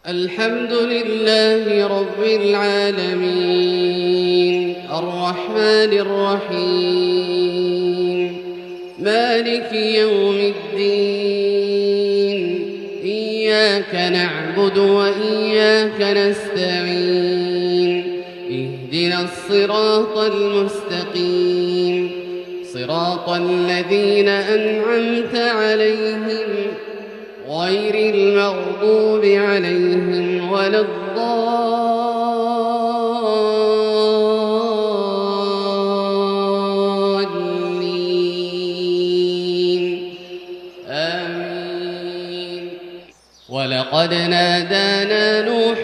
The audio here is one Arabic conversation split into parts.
الحمد لله رب العالمين الرحمن الرحيم مالك يوم الدين إياك نعبد وإياك نستعين اهدنا الصراط المستقيم صراط الذين أنعمت عليهم غير المغضوب عليهم ولا الضالين آمين. ولقد نادانا نوح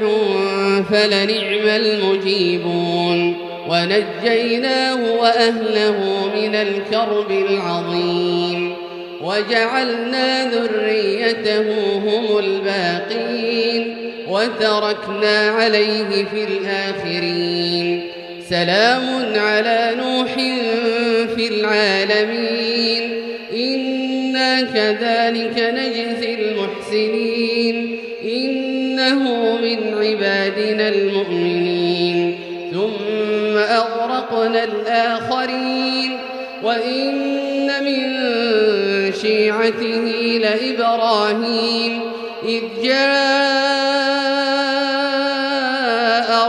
فلنعم المجيبون ونجيناه وأهله من الكرب العظيم وجعلنا ذريته هم الباقين وتركنا عليه في الآخرين سلام على نوح في العالمين إنا كذلك نجزي المحسنين إنه من عبادنا المؤمنين ثم أغرقنا الآخرين وإن من شيعته لإبراهيم إذ جاء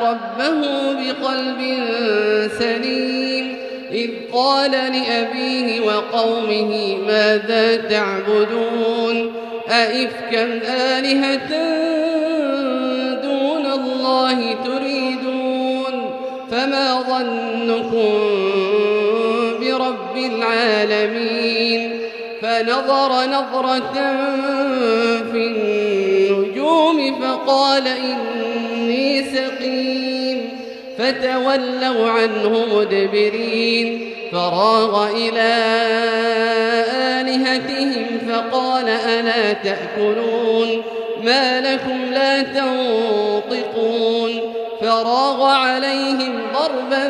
ربه بقلب سليم إذ قال لأبيه وقومه ماذا تعبدون أئفكا آلهة دون الله تريدون فما ظنكم برب العالمين فنظر نظرة في النجوم فقال إني سقيم فتولوا عنه مدبرين فراغ إلى آلهتهم فقال ألا تأكلون ما لكم لا تنطقون فراغ عليهم ضربا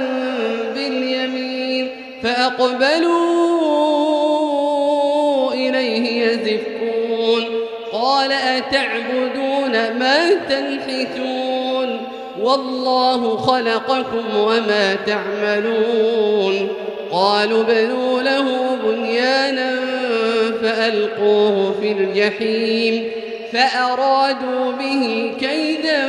باليمين فأقبلوا إليه يزفون قال أتعبدون ما تنحتون والله خلقكم وما تعملون قالوا بنوا له بنيانا فألقوه في الجحيم فأرادوا به كيدا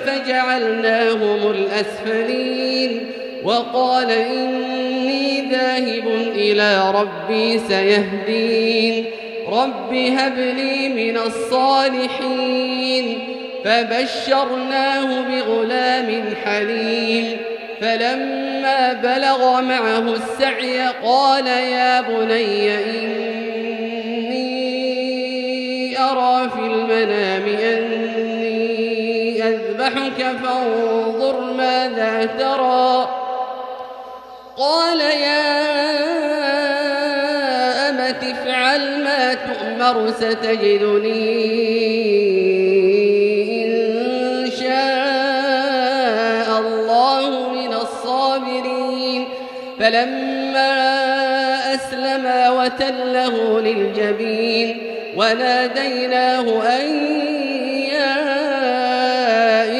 فجعلناهم الأسفلين وقال إني ذاهب إلى ربي سيهدين رب هب لي من الصالحين فبشرناه بغلام حليم فلما بلغ معه السعي قال يا بني إني أرى في المنام أني أذبحك فانظر ماذا ترى قال يا أمت افعل ما تؤمر ستجدني إن شاء الله من الصابرين فلما أسلما وتله للجبين وناديناه أن يا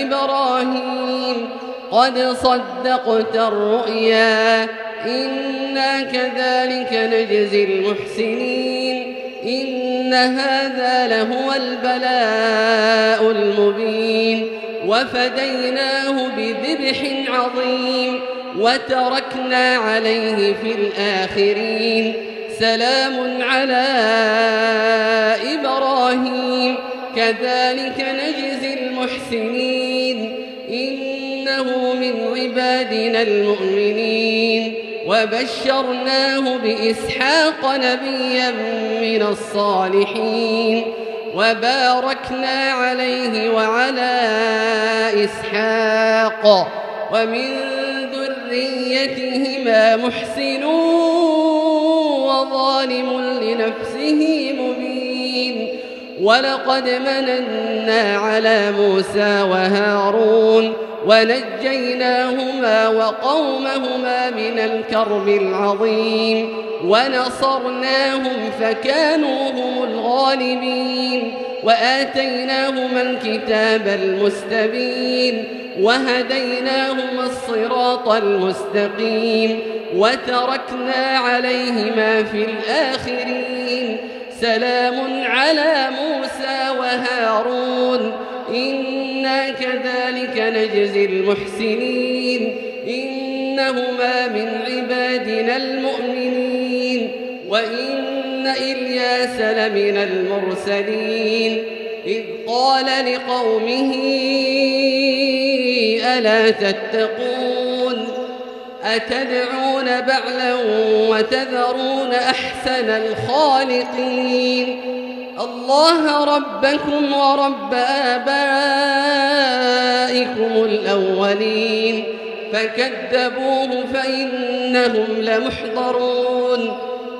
إبراهيم قد صدقت الرؤيا إنا كذلك نجزي المحسنين إن هذا لهو البلاء المبين وفديناه بذبح عظيم وتركنا عليه في الآخرين سلام على إبراهيم كذلك نجزي المحسنين إنه من عبادنا المؤمنين وبشرناه بإسحاق نبيا من الصالحين وباركنا عليه وعلى إسحاق ومن ذريتهما محسن وظالم لنفسه مبين ولقد مننا على موسى وهارون ونجيناهما وقومهما من الكرب العظيم ونصرناهم فكانوا هم الغالبين وآتيناهما الكتاب المستبين وهديناهما الصراط المستقيم وتركنا عليهما في الآخرين سلام على موسى وهارون إنا كذلك نجزي المحسنين إنهما من عبادنا المؤمنين وإن إلياس لمن المرسلين إذ قال لقومه ألا تتقون أتدعون بعلا وتذرون أحسن الخالقين الله ربكم ورب آبائكم الأولين فكذبوه فإنهم لمحضرون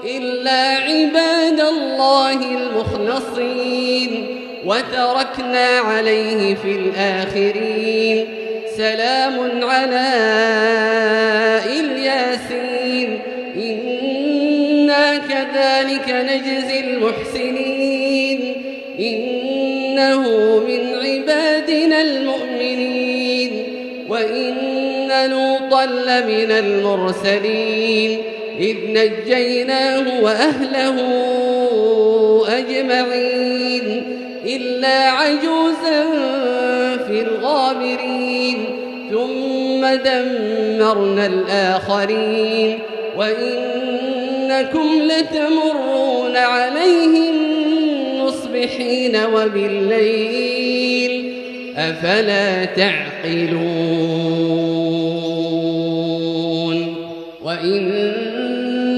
إلا عباد الله المخلصين وتركنا عليه في الآخرين سلام على الياسين إنا كذلك نجزي المحسنين إنه من عبادنا المؤمنين وإن لوطا لمن المرسلين إذ نجيناه وأهله أجمعين إلا عجوزا في الغابرين ثم دمرنا الآخرين وإنكم لتمرون عليهم مصبحين وبالليل أفلا تعقلون وإن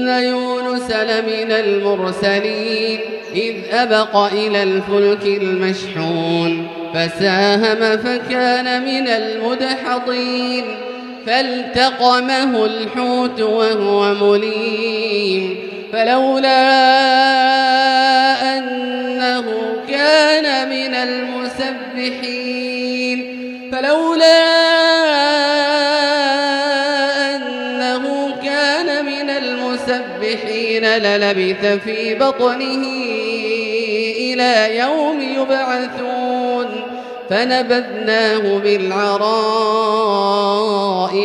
يونس لمن المرسلين إذ أبق إلى الفلك المشحون فساهم فكان من المدحضين فالتقمه الحوت وهو مليم فلولا أنه كان من المسبحين للبث في بطنه إلى يوم يبعثون فنبذناه بالعراء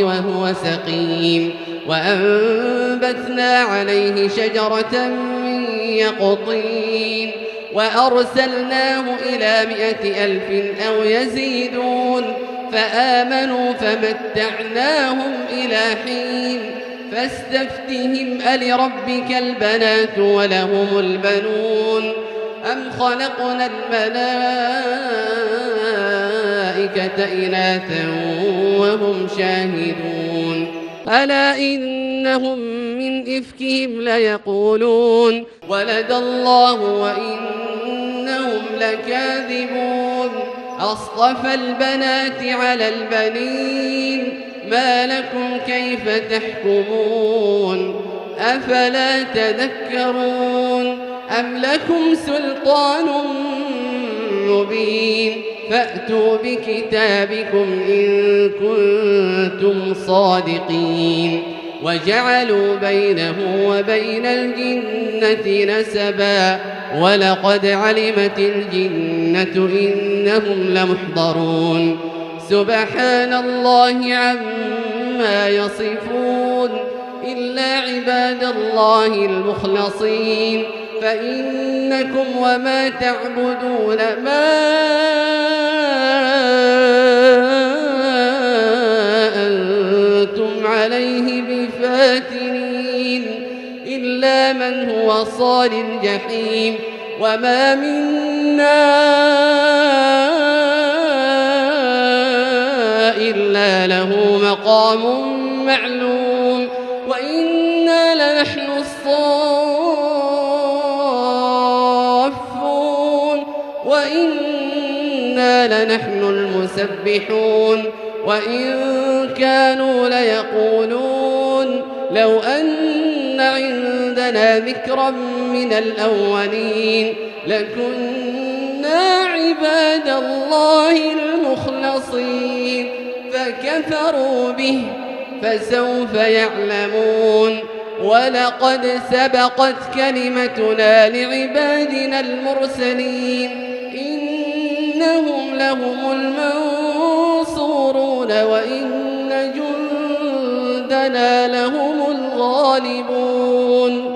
وهو سقيم وأنبتنا عليه شجرة من يقطين وأرسلناه إلى 100,000 أو يزيدون فآمنوا فمتعناهم إلى حين فاستفتهم ألربك البنات ولهم البنون أم خلقنا الملائكة إناثا وهم شاهدون ألا إنهم من إفكهم ليقولون ولد الله وإنهم لكاذبون أصطفى البنات على البنين ما لكم كيف تحكمون أفلا تذكرون أم لكم سلطان مبين فأتوا بكتابكم إن كنتم صادقين وجعلوا بينه وبين الجنة نسبا ولقد علمت الجنة إنهم لمحضرون سبحان الله عما يصفون إلا عباد الله المخلصين فإنكم وما تعبدون ما أنتم عليه بفاتنين إلا من هو صال الجحيم وما منا إلا له مقام معلوم وإنا لنحن الصافون وإنا لنحن المسبحون وإن كانوا ليقولون لو أن عندنا ذكرا من الأولين لكنا عباد الله المخلصين فكفروا به فسوف يعلمون ولقد سبقت كلمتنا لعبادنا المرسلين إنهم لهم المنصورون وإن جندنا لهم الغالبون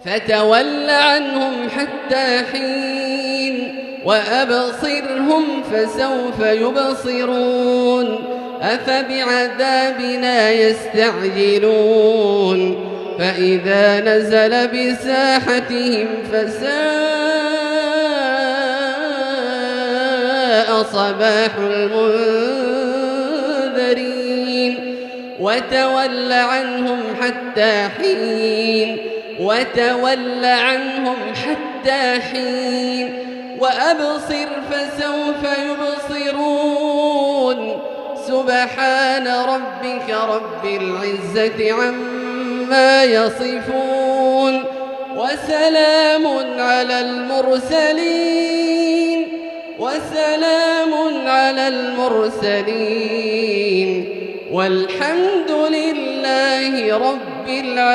فتول عنهم حتى حين وأبصرهم فسوف يبصرون أفبعذابنا يستعجلون فإذا نزل بساحتهم فساء صباح المنذرين وتول عنهم حتى حين وأبصر فسوف يبصرون سبحان ربك رب العزة عما يصفون وسلام على المرسلين والحمد لله رب العالمين.